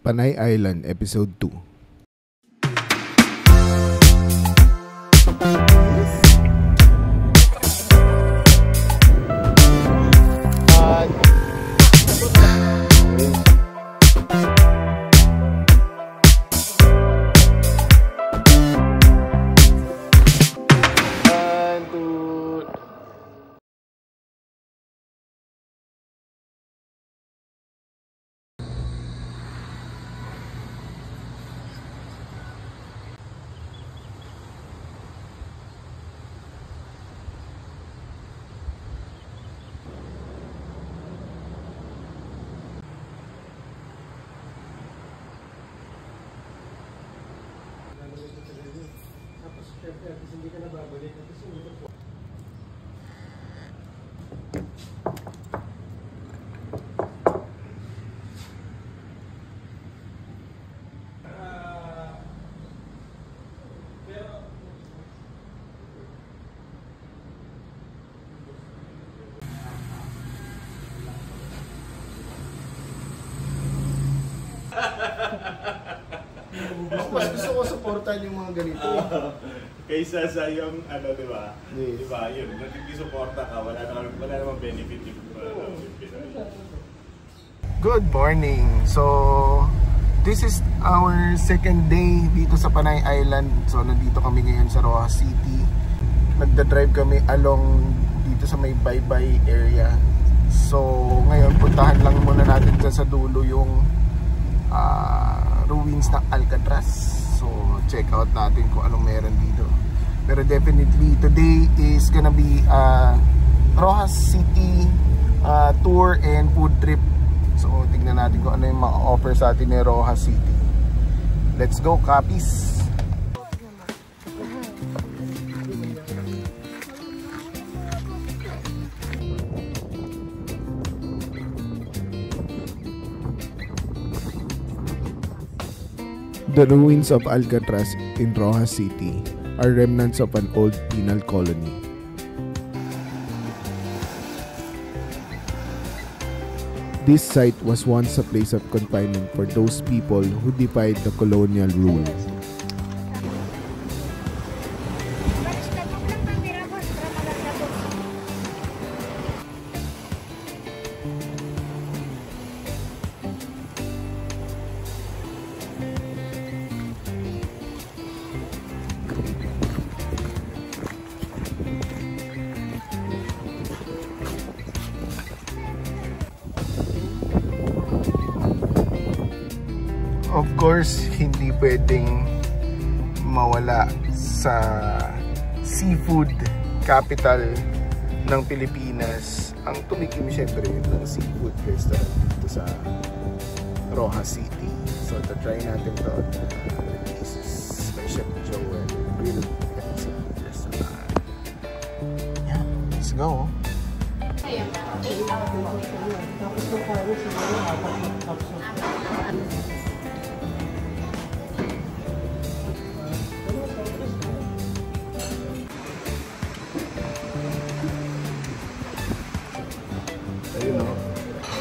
Panay Island Episode 2. Hindi ka na babalik. Mas gusto ko supportan yung mga ganito. Kaysa sa yung ano, di ba? Yes. Di ba? Yun, nagkikisuporta ka, wala namang benefit yung Good morning. So, this is our second day dito sa Panay Island. So, nandito kami ngayon sa Roxas City. Nagda-drive kami along dito sa may Baybay area. So, ngayon puntahan lang muna natin dyan sa dulo yung ruins ng Alcatraz. So, check out natin kung anong meron dito. Pero definitely, today is gonna be Roxas City tour and food trip. So, tignan natin kung ano yung ma-offer sa atin ni Roxas City. Let's go, copies! The ruins of Alcatraz in Roxas City are remnants of an old penal colony. This site was once a place of confinement for those people who defied the colonial rule. Of course, hindi pwedeng mawala sa seafood capital ng Pilipinas ang tumikim syempre ng seafood restaurant dito sa Roxas City. So, try natin to. This is by Chef Joel Grill Seafood Restaurant. Yeah, let's go. Ayun o,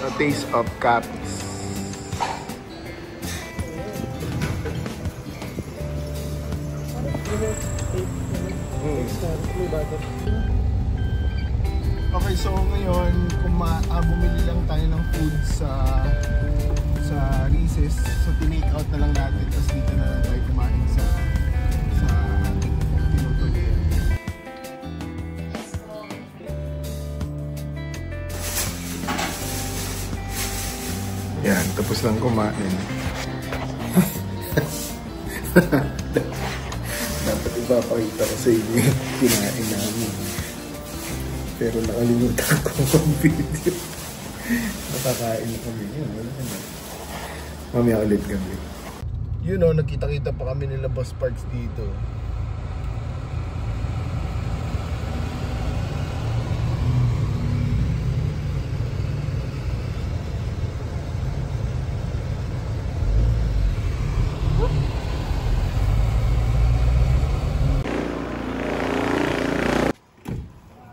a taste of Capiz. Okay, so ngayon bumili lang tayo ng food sa Rises. So tinake out na lang natin, tapos dito na lang tayo kumain sa ating tinutuloyan. Yan, tapos lang kumain. Dapat ipapakita ko sa inyo yung kinain namin. Pero nakalimutan ko ang video. Nakakain na kami. Yun, wala na. Mamaya ulit kami. You know, nagkita-kita pa kami nila Boss Parks dito.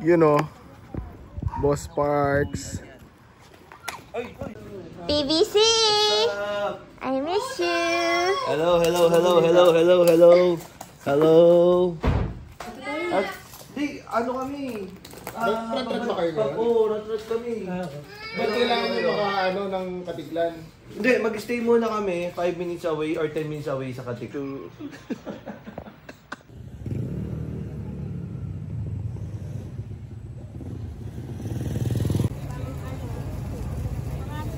You know, Boss Parks. BBC! I miss Hello, hello, hello, hello, hello, hello. Hello. At, di, ano kami? Rat-rat ba kayo ngayon? Oo, rat-rat kami. Ba't kailangan nyo ng Katiglan? Hindi, mag-stay muna kami 5 minutes away or 10 minutes away sa Katik.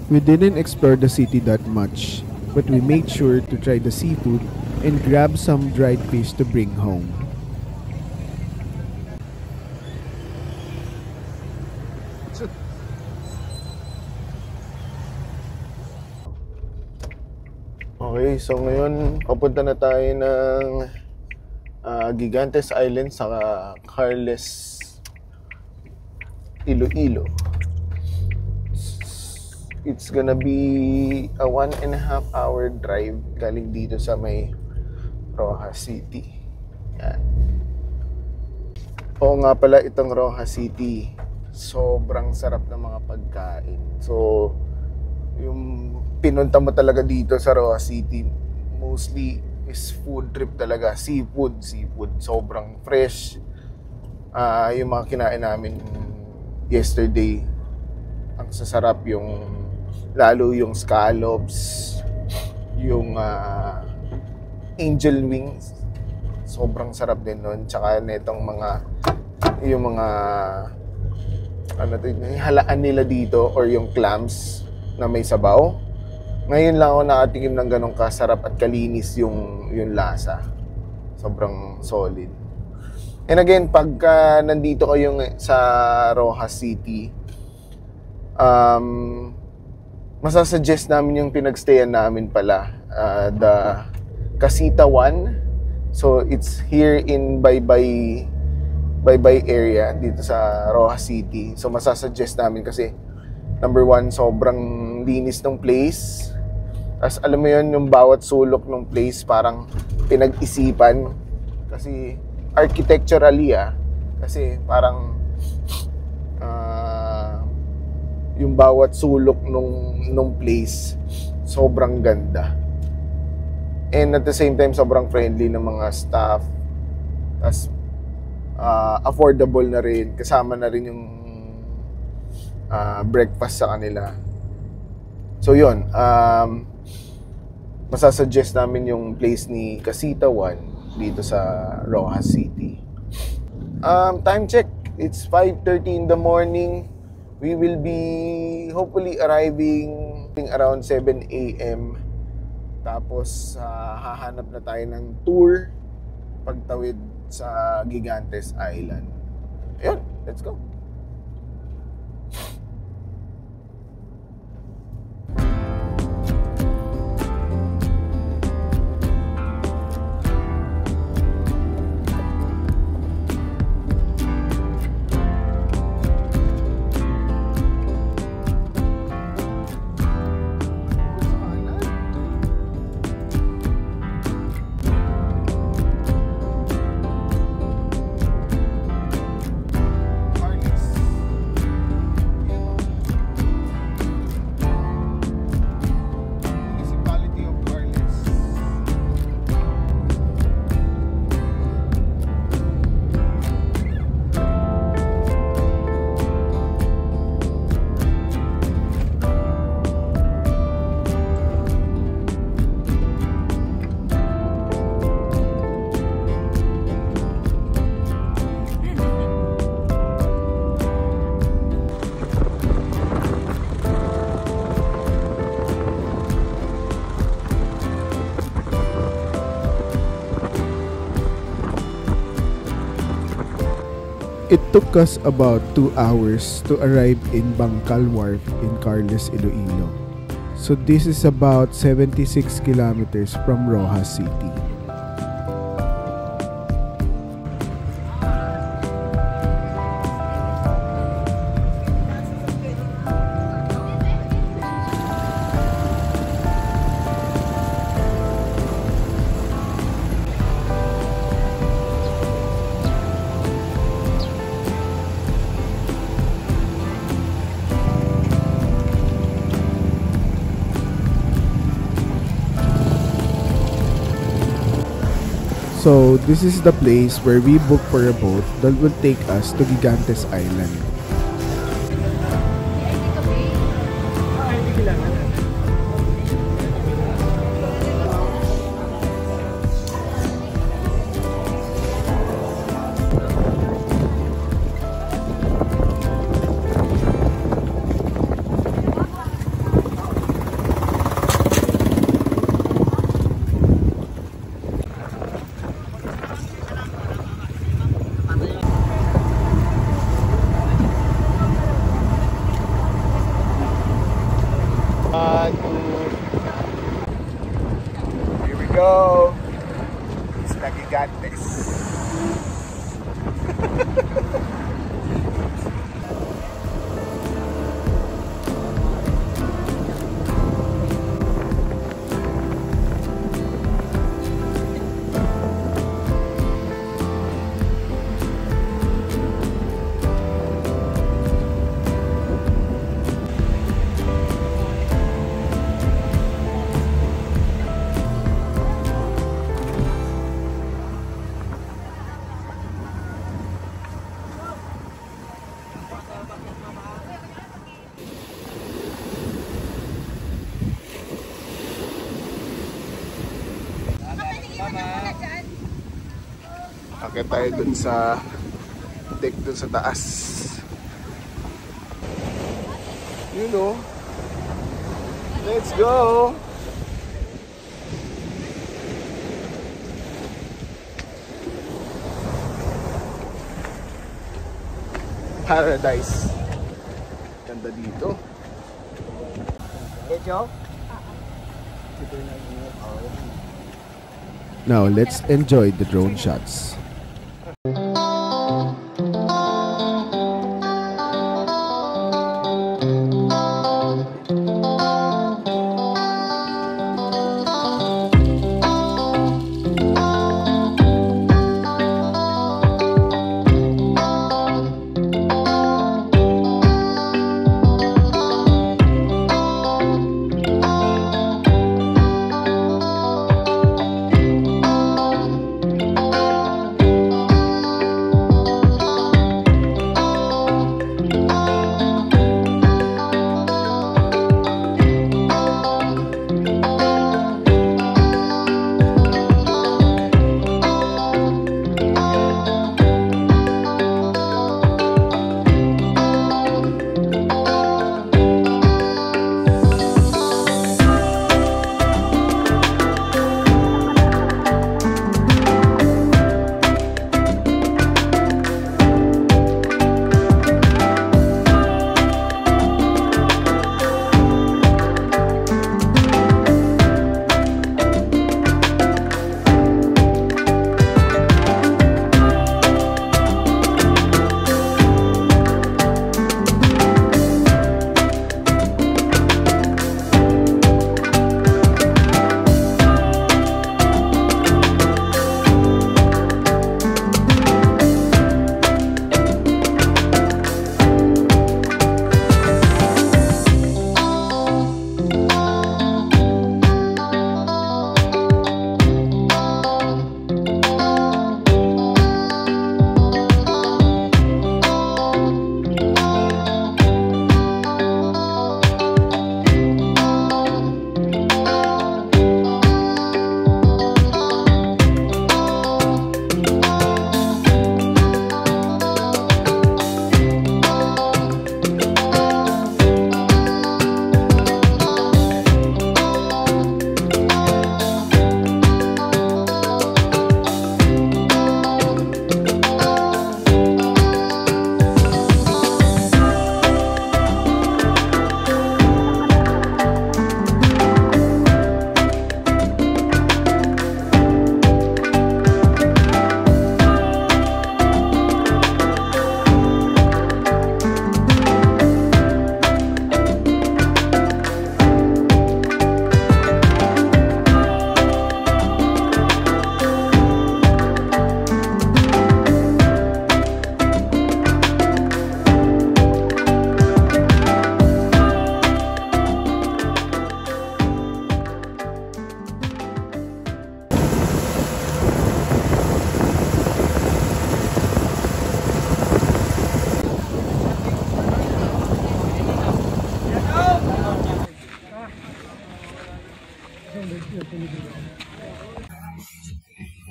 We didn't explore the city that much, but we made sure to try the seafood and grab some dried fish to bring home. Okay, so ngayon papunta na tayo ng Gigantes Island sa Carles, Iloilo. It's gonna be a 1.5 hour drive galing dito sa may Rojas City. Yan. Oo nga pala, itong Rojas City, sobrang sarap ng mga pagkain. So, yung pinunta mo talaga dito sa Rojas City, mostly is food trip talaga. Seafood. Sobrang fresh. Yung mga kinain namin yesterday, ang sasarap yung lalo yung scallops, yung angel wings, sobrang sarap din nun. Tsaka netong yung mga halaan nila dito or yung clams na may sabaw. Ngayon lang ako nakatikim ng ganong kasarap at kalinis yung lasa. Sobrang solid. And again, pagka nandito kayo sa Rojas City, masasuggest namin yung pinagstayan namin pala, the Casita 1. So it's here in Baybay area dito sa Rojas City. So masasuggest namin kasi number 1, sobrang linis ng place. As alam mo yun, yung bawat sulok ng place parang pinag-isipan kasi architecturally kasi parang yung bawat sulok nung place sobrang ganda. And at the same time, sobrang friendly ng mga staff. As affordable na rin. Kasama na rin yung breakfast sa kanila. So yun, masasuggest namin yung place ni Casita 1 dito sa Rojas City. Time check, it's 5:30 in the morning. We will be hopefully arriving around 7 a.m. Tapos hahanap na tayo ng tour pagtawid sa Gigantes Island. Ayun, let's go. It took us about 2 hours to arrive in Bangkal Wharf in Carles, Iloilo. So this is about 76 kilometers from Rojas City. So, this is the place where we book for a boat that will take us to Gigantes Island. Here we go. It's the Gigantes. Akit tayo dun sa deck dun sa taas. You know. Let's go! Paradise. Ganda dito. Medyo? Now, let's enjoy the drone shots.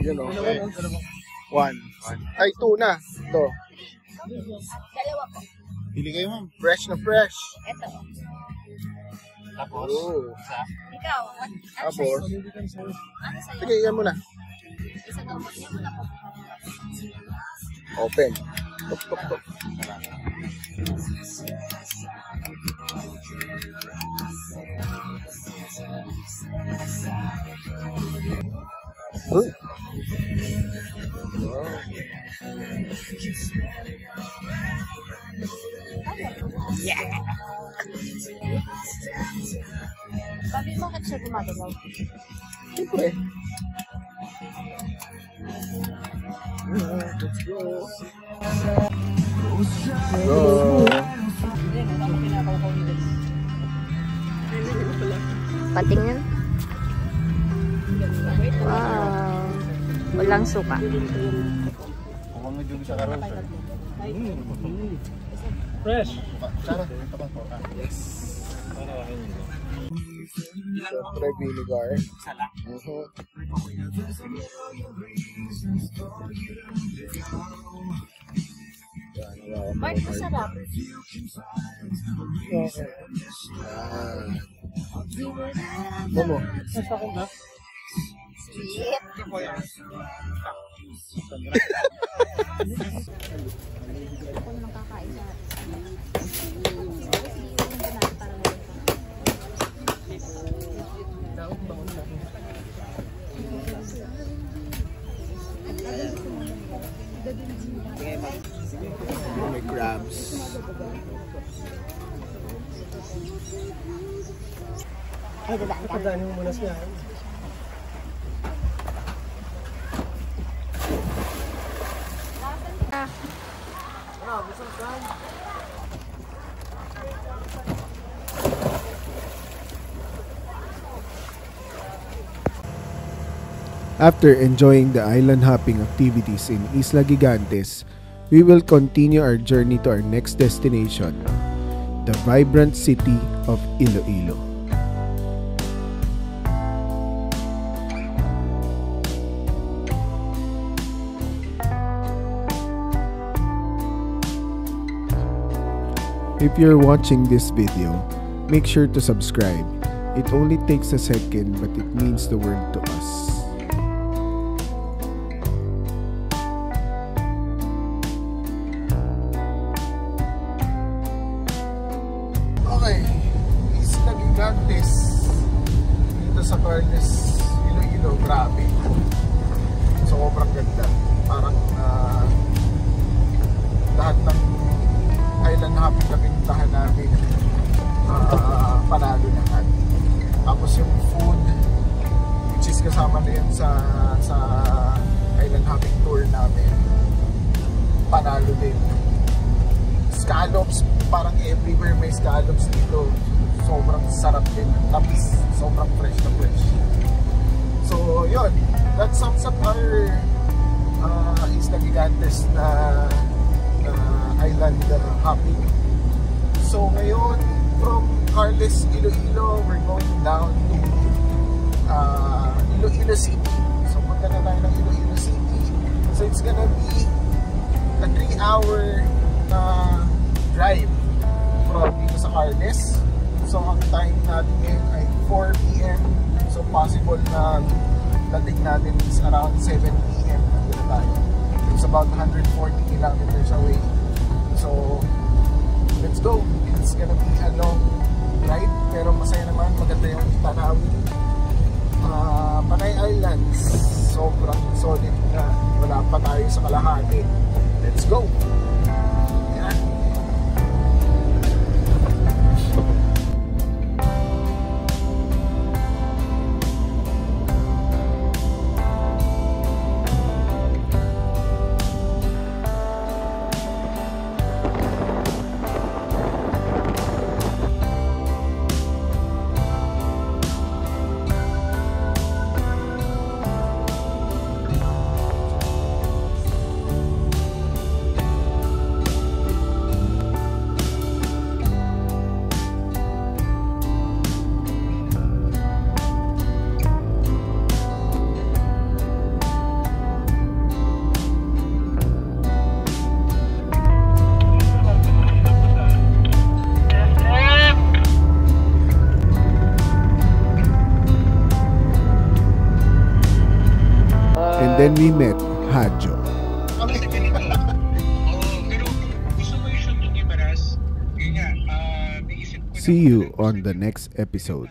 Yun o. One. Ay, two na. Ito. Dalawa po. Pili kayo, ma'am. Fresh na fresh. Ito. Tapos, Oh. Ikaw, what? Tapos, Ano sa'yo? sige, yan muna. Isa daw po. Yan mo na po. Open. Tok, tok, tok. Uy. Wow. Sabi mo, bakit siya gumagalaw? Siyempre. Let's go. Go. Patingin. Wow. Walang suka. Huwag nga dyan sa karon, sir. Fresh. Sarah, tapat po. Yes. Siyempre, vinegar. Mark, masarap. Momo. Nasa ko na. Sweet. Ako naman kakain sa May crabs. Ay, dadaan ka. Pagdaanin mo muna siya. After enjoying the island hopping activities in Isla Gigantes, we will continue our journey to our next destination, the vibrant city of Iloilo. If you're watching this video, make sure to subscribe. It only takes a second, but it means the world to us. Okay, Isla Gigantes dito sa Carles, Iloilo, grabe. Sobrang ganda. Parang lahat ng island hopping na pinuntahan namin, panalo lahat. Tapos yung food, which is kasama na yun sa island hopping tour namin, panalo din. Scallops, parang everywhere may scallops dito. Sobrang sarap din. Tapos sobrang fresh na fresh. So yun, that sums up our Isla Gigantes na island hopping. So ngayon, from Carles, Iloilo, we're going down to Iloilo City. So punta na tayo ng Iloilo City. So it's gonna be a 3-hour drive from dito sa Carles. So ang time natin ngayon ay 4 p.m. So possible na dating natin is around 7 p.m. Dito tayo. It's about 140 kilometers away. So let's go. It's gonna be a long ride, pero masaya naman. Maganda yung tanawin. Panay Islands, sobrang solid na. Wala pa tayo sa kalahati. Let's go. Yan. And then we met Hadjo. Kasi ganito. Pero kung gusto mo yung shoot yung Ibaras, yun nga, naisip ko na- See you on the next episode.